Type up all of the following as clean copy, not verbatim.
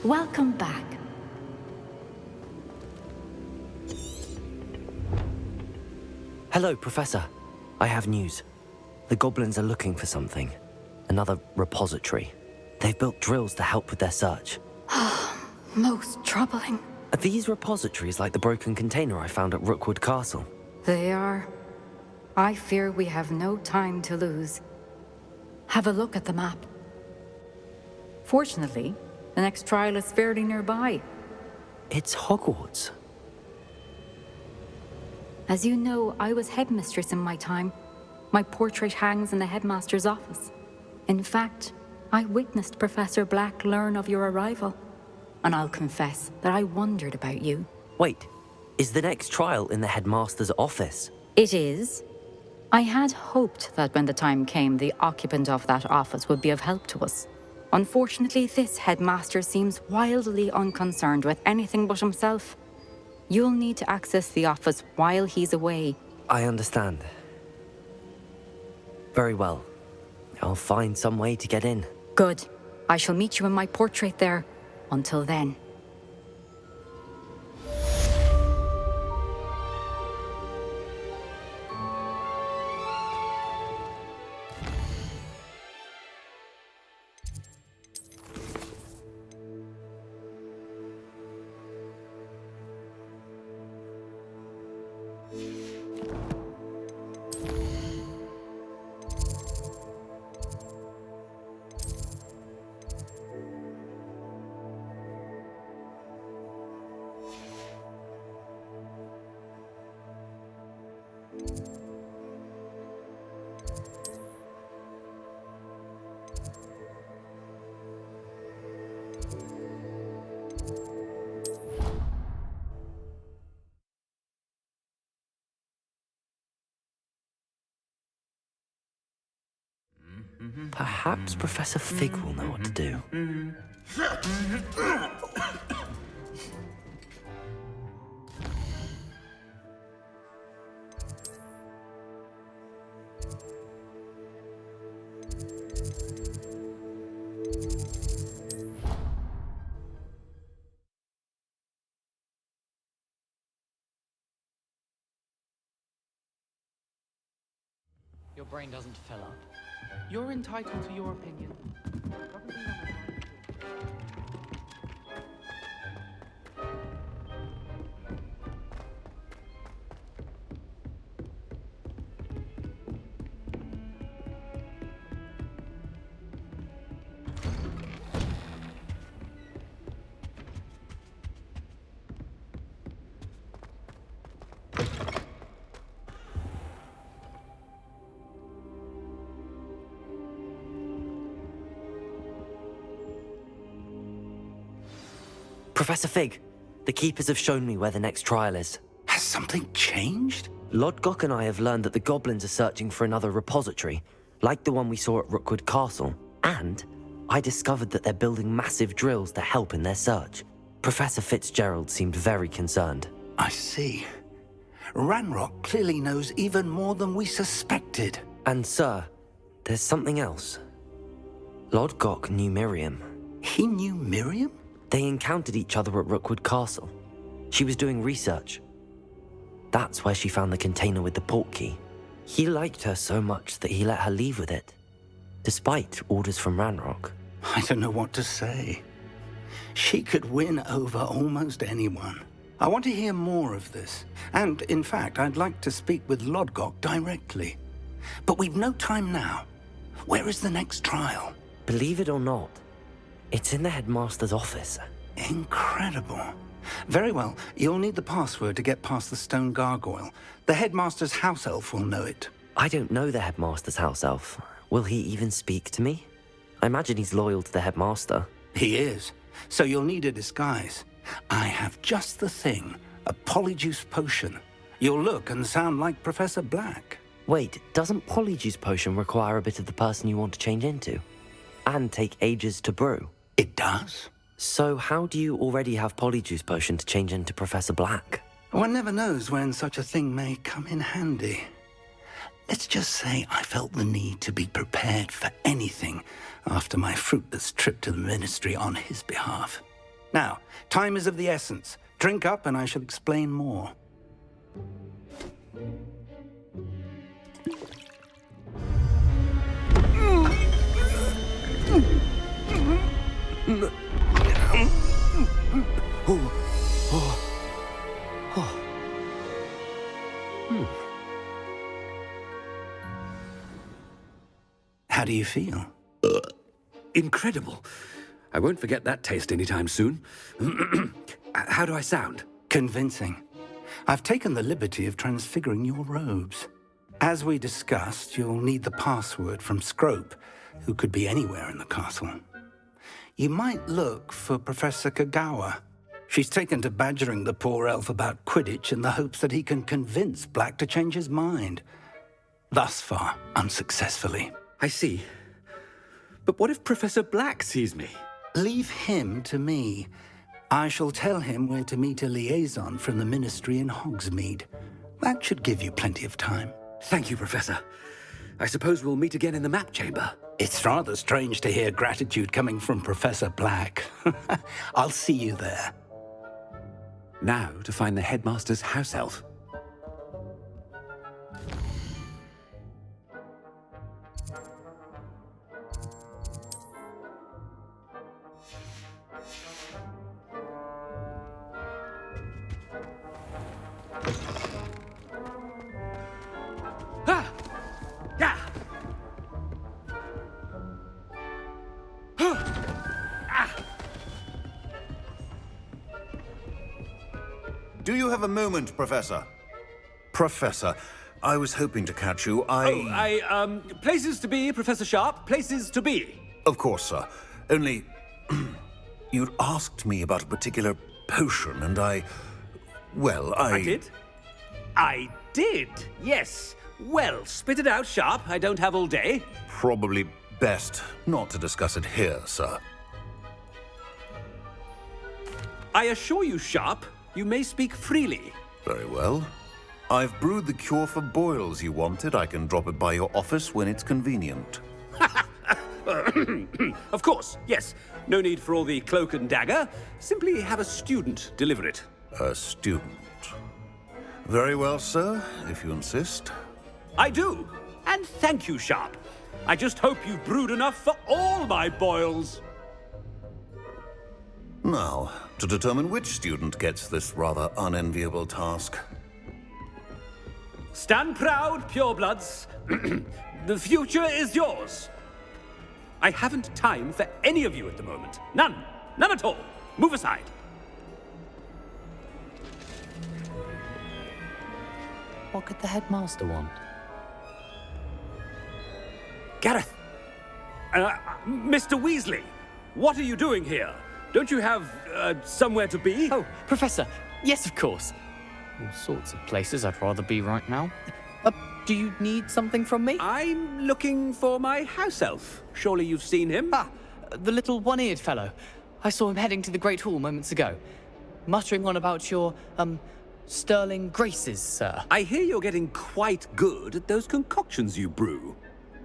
Welcome back. Hello, Professor. I have news. The goblins are looking for something. Another repository. They've built drills to help with their search. Most troubling. Are these repositories like the broken container I found at Rookwood Castle? They are. I fear we have no time to lose. Have a look at the map. Fortunately, the next trial is fairly nearby. It's Hogwarts. As you know, I was headmistress in my time. My portrait hangs in the headmaster's office. In fact, I witnessed Professor Black learn of your arrival. And I'll confess that I wondered about you. Wait, is the next trial in the headmaster's office? It is. I had hoped that when the time came, the occupant of that office would be of help to us. Unfortunately, this headmaster seems wildly unconcerned with anything but himself. You'll need to access the office while he's away. I understand. Very well. I'll find some way to get in. Good. I shall meet you in my portrait there. Until then. Perhaps Professor Fig will know what to do. Your brain doesn't fill up. You're entitled to your opinion. Probably not. Professor Fig, the Keepers have shown me where the next trial is. Has something changed? Lodgok and I have learned that the goblins are searching for another repository, like the one we saw at Rookwood Castle. And I discovered that they're building massive drills to help in their search. Professor Fitzgerald seemed very concerned. I see. Ranrock clearly knows even more than we suspected. And sir, there's something else. Lodgok knew Miriam. He knew Miriam? They encountered each other at Rookwood Castle. She was doing research. That's where she found the container with the portkey. He liked her so much that he let her leave with it, despite orders from Ranrock. I don't know what to say. She could win over almost anyone. I want to hear more of this. And, in fact, I'd like to speak with Lodgok directly. But we've no time now. Where is the next trial? Believe it or not, it's in the headmaster's office. Incredible. Very well. You'll need the password to get past the stone gargoyle. The headmaster's house elf will know it. I don't know the headmaster's house elf. Will he even speak to me? I imagine he's loyal to the headmaster. He is. So you'll need a disguise. I have just the thing. A polyjuice potion. You'll look and sound like Professor Black. Wait, doesn't Polyjuice Potion require a bit of the person you want to change into? And take ages to brew? It does? So how do you already have Polyjuice Potion to change into Professor Black? One never knows when such a thing may come in handy. Let's just say I felt the need to be prepared for anything after my fruitless trip to the Ministry on his behalf. Now, time is of the essence. Drink up and I shall explain more. How do you feel? Incredible. I won't forget that taste anytime soon. How do I sound? Convincing. I've taken the liberty of transfiguring your robes. As we discussed, you'll need the password from Scrope, who could be anywhere in the castle. You might look for Professor Kagawa. She's taken to badgering the poor elf about Quidditch in the hopes that he can convince Black to change his mind. Thus far, unsuccessfully. I see. But what if Professor Black sees me? Leave him to me. I shall tell him where to meet a liaison from the Ministry in Hogsmeade. That should give you plenty of time. Thank you, Professor. I suppose we'll meet again in the map chamber. It's rather strange to hear gratitude coming from Professor Black. I'll see you there. Now to find the headmaster's house elf. Do you have a moment, Professor? Professor, I was hoping to catch you. Places to be, Professor Sharp. Places to be. Of course, sir. Only, you'd asked me about a particular potion, and I did? I did, yes. Well, spit it out, Sharp. I don't have all day. Probably best not to discuss it here, sir. I assure you, Sharp, you may speak freely. Very well. I've brewed the cure for boils you wanted. I can drop it by your office when it's convenient. Of course, yes. No need for all the cloak and dagger. Simply have a student deliver it. A student. Very well, sir, if you insist. I do. And thank you, Sharp. I just hope you've brewed enough for all my boils. Now, to determine which student gets this rather unenviable task. Stand proud, purebloods. The future is yours. I haven't time for any of you at the moment. None. None at all. Move aside. What could the headmaster want? Gareth! Mr. Weasley, what are you doing here? Don't you have, somewhere to be? Oh, Professor. Yes, of course. All sorts of places I'd rather be right now. Do you need something from me? I'm looking for my house elf. Surely you've seen him? Ah, the little one-eared fellow. I saw him heading to the Great Hall moments ago. Muttering on about your, sterling graces, sir. I hear you're getting quite good at those concoctions you brew.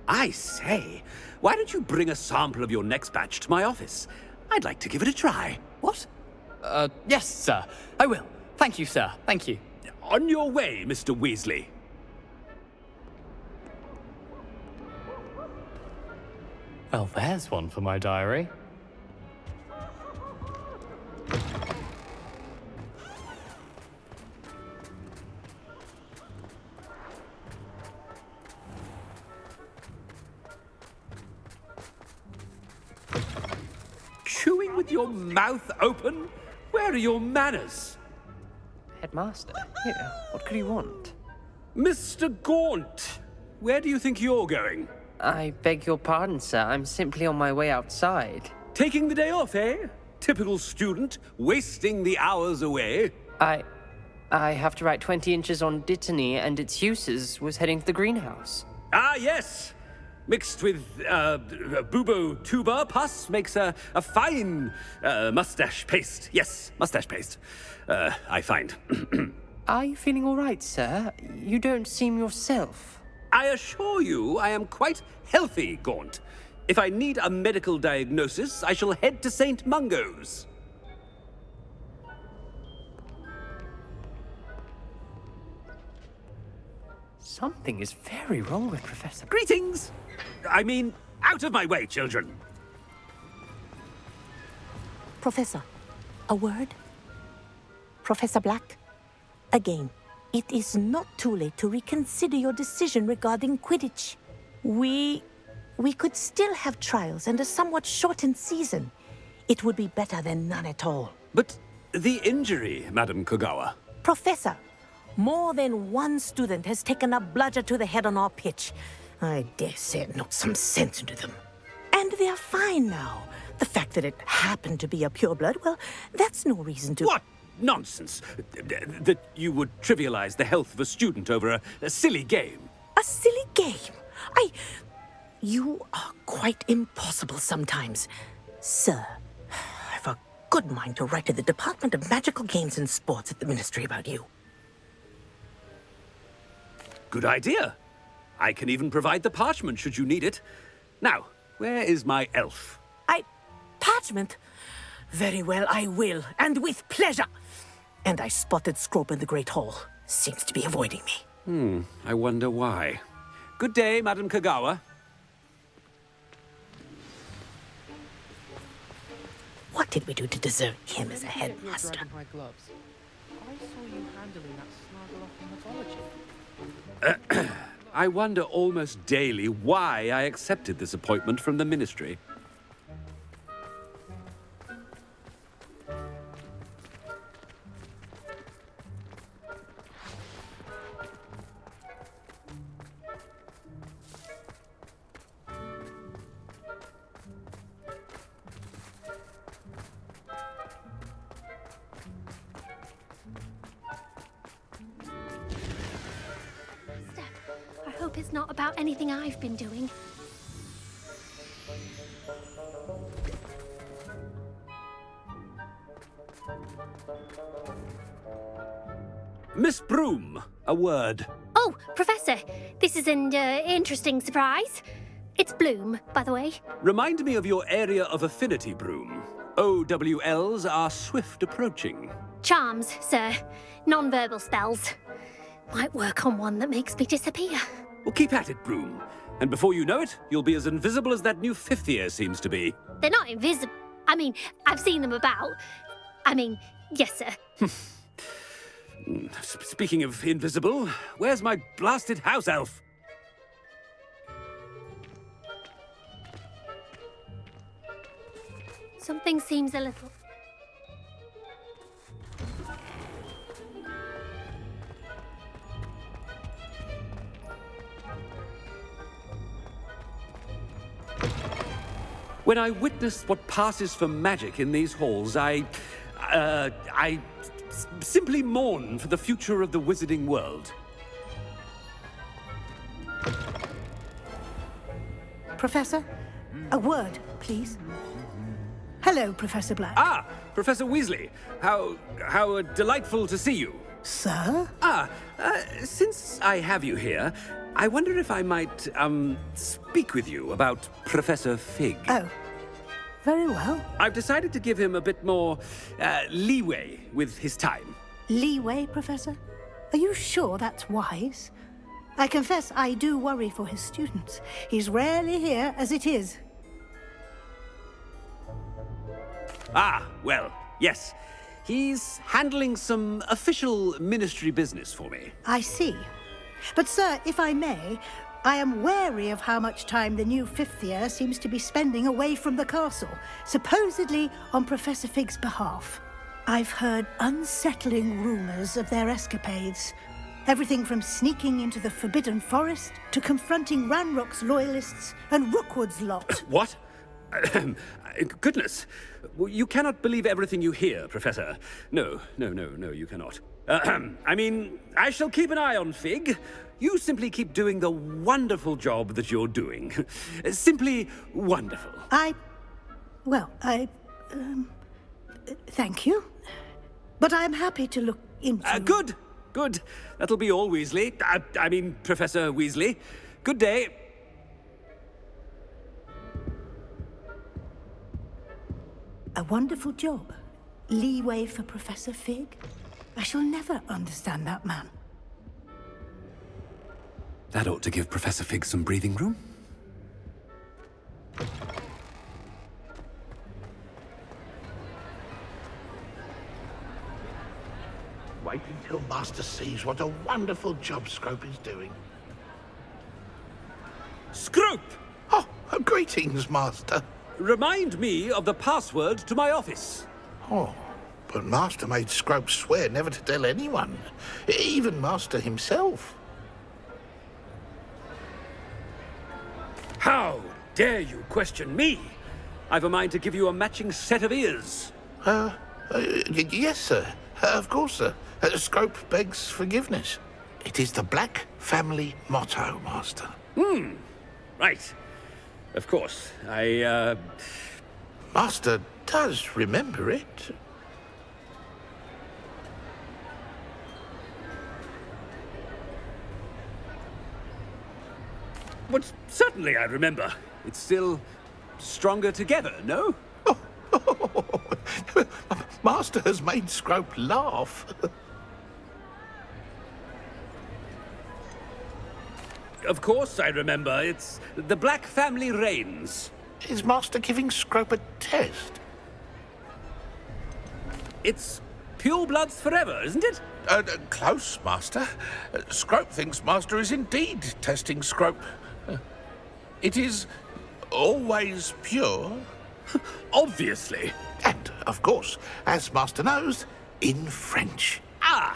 I say, why don't you bring a sample of your next batch to my office? I'd like to give it a try. What? Yes, sir. I will. Thank you, sir. Thank you. On your way, Mr. Weasley. Well, there's one for my diary. Chewing with your mouth open? Where are your manners? Headmaster? Here, what could he want? Mr. Gaunt, where do you think you're going? I beg your pardon, sir. I'm simply on my way outside. Taking the day off, eh? Typical student, wasting the hours away. I have to write 20 inches on Dittany and its uses was heading to the greenhouse. Ah, yes. Mixed with bubo tuber pus makes a fine mustache paste. Yes, mustache paste. I find. Are you feeling all right, sir? You don't seem yourself. I assure you I am quite healthy, Gaunt. If I need a medical diagnosis, I shall head to St. Mungo's. Something is very wrong with Professor. Greetings! I mean, out of my way, children! Professor, a word? Professor Black, again, it is not too late to reconsider your decision regarding Quidditch. We could still have trials and a somewhat shortened season. It would be better than none at all. But the injury, Madam Kogawa. Professor, more than one student has taken a bludger to the head on our pitch. I dare say it knocked some sense into them. And they are fine now. The fact that it happened to be a pureblood, well, that's no reason to... What nonsense! That you would trivialize the health of a student over a silly game. A silly game? You are quite impossible sometimes. Sir, I've a good mind to write to the Department of Magical Games and Sports at the Ministry about you. Good idea. I can even provide the parchment should you need it. Now, where is my elf? Parchment? Very well, I will, and with pleasure. And I spotted Scrope in the Great Hall. Seems to be avoiding me. I wonder why. Good day, Madam Kogawa. What did we do to deserve him as a headmaster? I saw you handling that snuggle off in mythology. I wonder almost daily why I accepted this appointment from the Ministry. I hope it's not about anything I've been doing. Miss Broom, a word. Oh, Professor, this is an interesting surprise. It's Bloom, by the way. Remind me of your area of affinity, Broom. OWLs are swift approaching. Charms, sir. Non-verbal spells. Might work on one that makes me disappear. Well, keep at it, Broom. And before you know it, you'll be as invisible as that new fifth year seems to be. They're not invisible. I mean, I've seen them about. Yes, sir. Speaking of invisible, where's my blasted house elf? Something seems a little... When I witness what passes for magic in these halls, I simply mourn for the future of the wizarding world. Professor, a word, please. Hello, Professor Black. Ah, Professor Weasley. How delightful to see you. Sir? Since I have you here, I wonder if I might, speak with you about Professor Fig. Oh, very well. I've decided to give him a bit more, leeway with his time. Leeway, Professor? Are you sure that's wise? I confess I do worry for his students. He's rarely here as it is. Ah, well, yes. He's handling some official ministry business for me. I see. But, sir, if I may, I am wary of how much time the new fifth year seems to be spending away from the castle, supposedly on Professor Fig's behalf. I've heard unsettling rumors of their escapades. Everything from sneaking into the Forbidden Forest to confronting Ranrock's loyalists and Rookwood's lot. What? Goodness. You cannot believe everything you hear, Professor. No, you cannot. I shall keep an eye on Fig. You simply keep doing the wonderful job that you're doing. Simply wonderful. Thank you. But I'm happy to look into... Good. That'll be all, Weasley. Professor Weasley. Good day. A wonderful job. Leeway for Professor Fig. I shall never understand that man. That ought to give Professor Fig some breathing room. Wait until Master sees what a wonderful job Scrope is doing. Scrope! Oh, greetings, Master. Remind me of the password to my office. Oh, but Master made Scrope swear never to tell anyone, even Master himself. How dare you question me? I've a mind to give you a matching set of ears. Yes, sir. Of course, sir. Scrope begs forgiveness. It is the Black family motto, Master. Right. Of course. Master does remember it. But certainly I remember. It's still stronger together, no? Master has made Scrope laugh. Of course I remember. It's the Black family reigns. Is Master giving Scrope a test? It's pure bloods forever, isn't it? Close, Master. Scrope thinks Master is indeed testing Scrope. It is always pure. Obviously. And, of course, as Master knows, in French. Ah,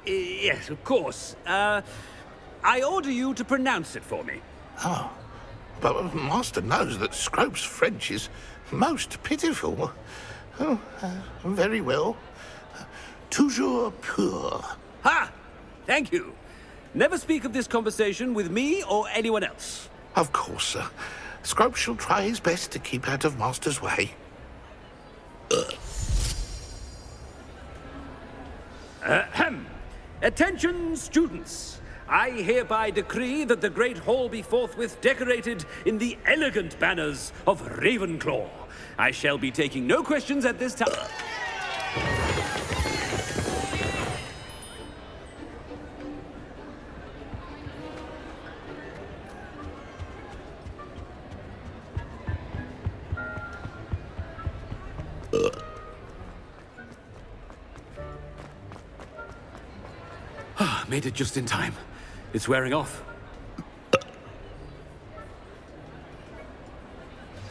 yes, of course. I order you to pronounce it for me. Oh, but Master knows that Scrope's French is most pitiful. Oh, very well. Toujours pur. Ha! Thank you. Never speak of this conversation with me or anyone else. Of course, sir. Scrope shall try his best to keep out of Master's way. Ahem. Attention, students. I hereby decree that the Great Hall be forthwith decorated in the elegant banners of Ravenclaw. I shall be taking no questions at this time. Made it just in time. It's wearing off.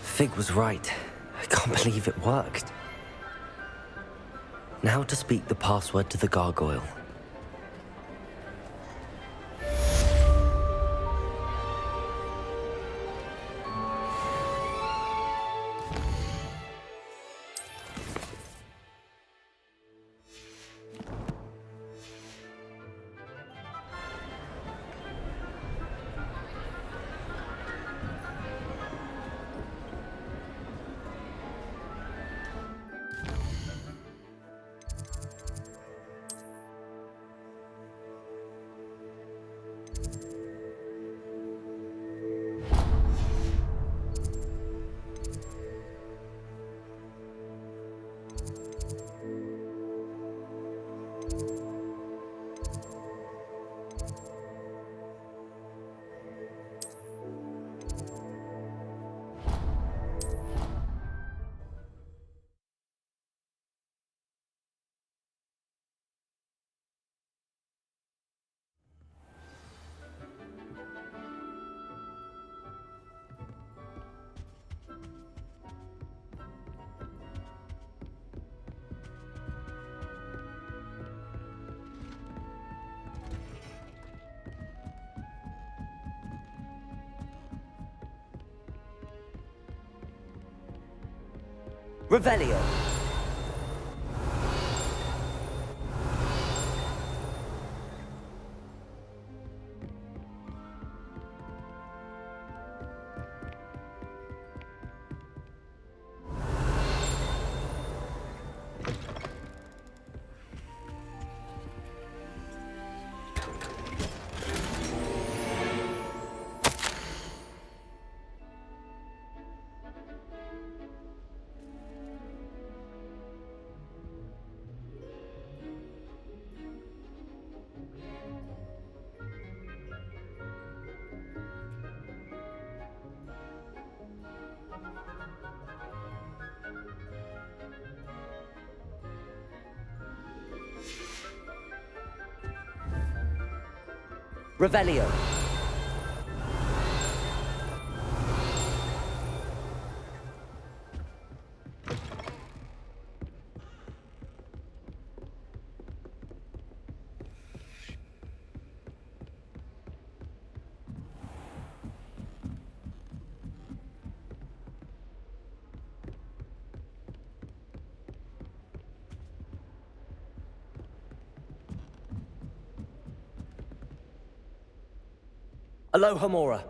Fig was right. I can't believe it worked. Now to speak the password to the gargoyle. Revelio. Revelio. Aloha Mora.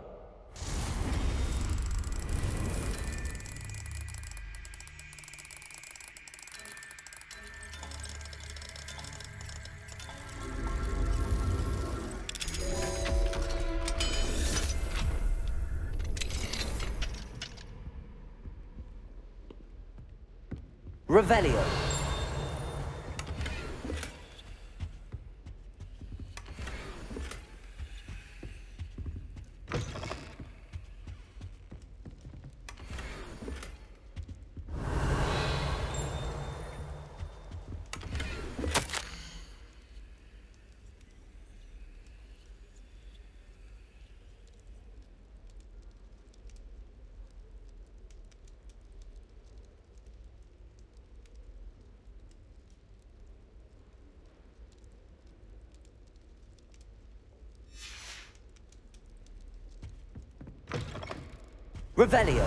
Revelio. Revelio.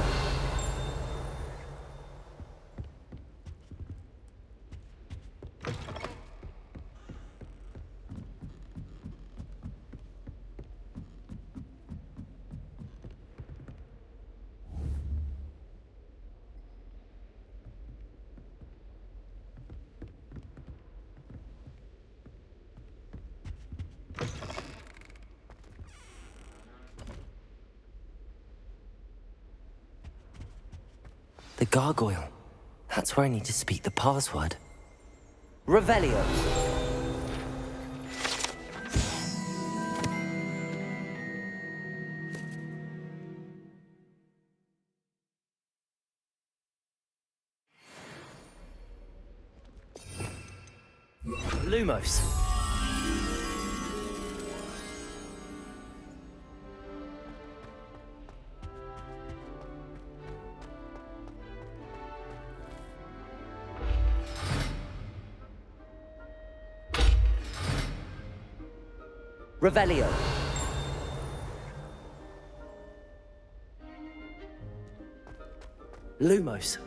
The gargoyle. That's where I need to speak the password. Revelio. Lumos. Revelio. Lumos.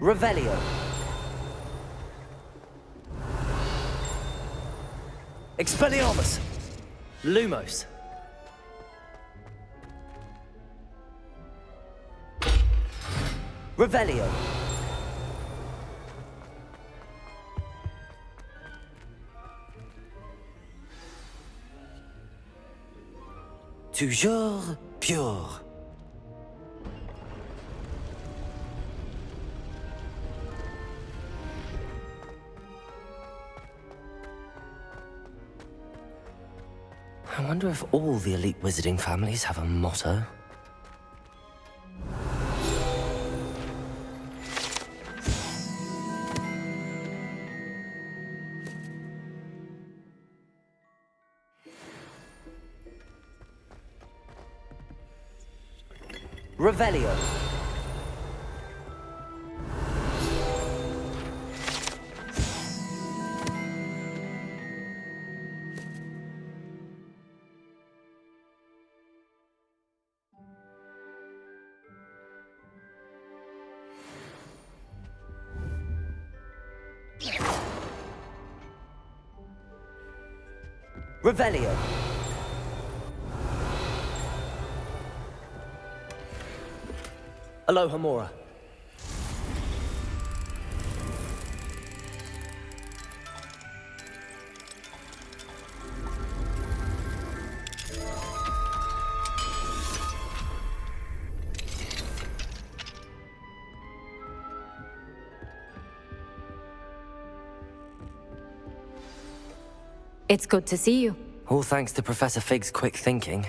Revelio. Expelliarmus. Lumos. Revelio. Toujours pure. I wonder if all the elite wizarding families have a motto. Revelio. Revelio. Aloha Mora. It's good to see you. All thanks to Professor Fig's quick thinking.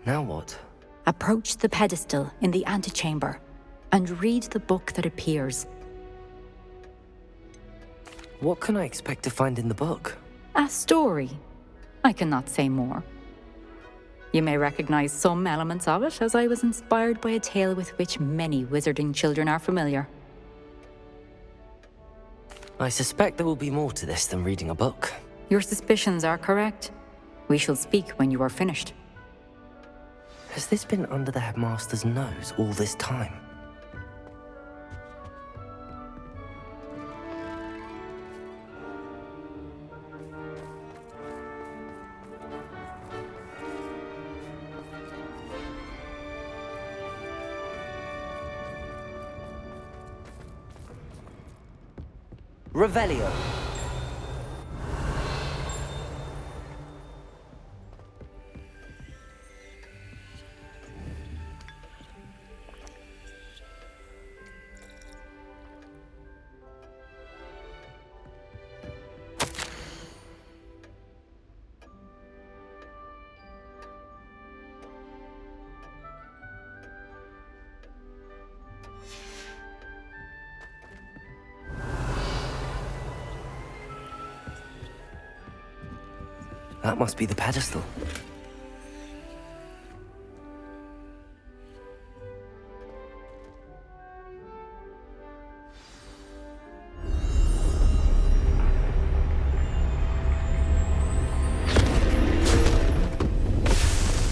Now what? Approach the pedestal in the antechamber and read the book that appears. What can I expect to find in the book? A story. I cannot say more. You may recognize some elements of it, as I was inspired by a tale with which many wizarding children are familiar. I suspect there will be more to this than reading a book. Your suspicions are correct. We shall speak when you are finished. Has this been under the headmaster's nose all this time? Revelio. That must be the pedestal.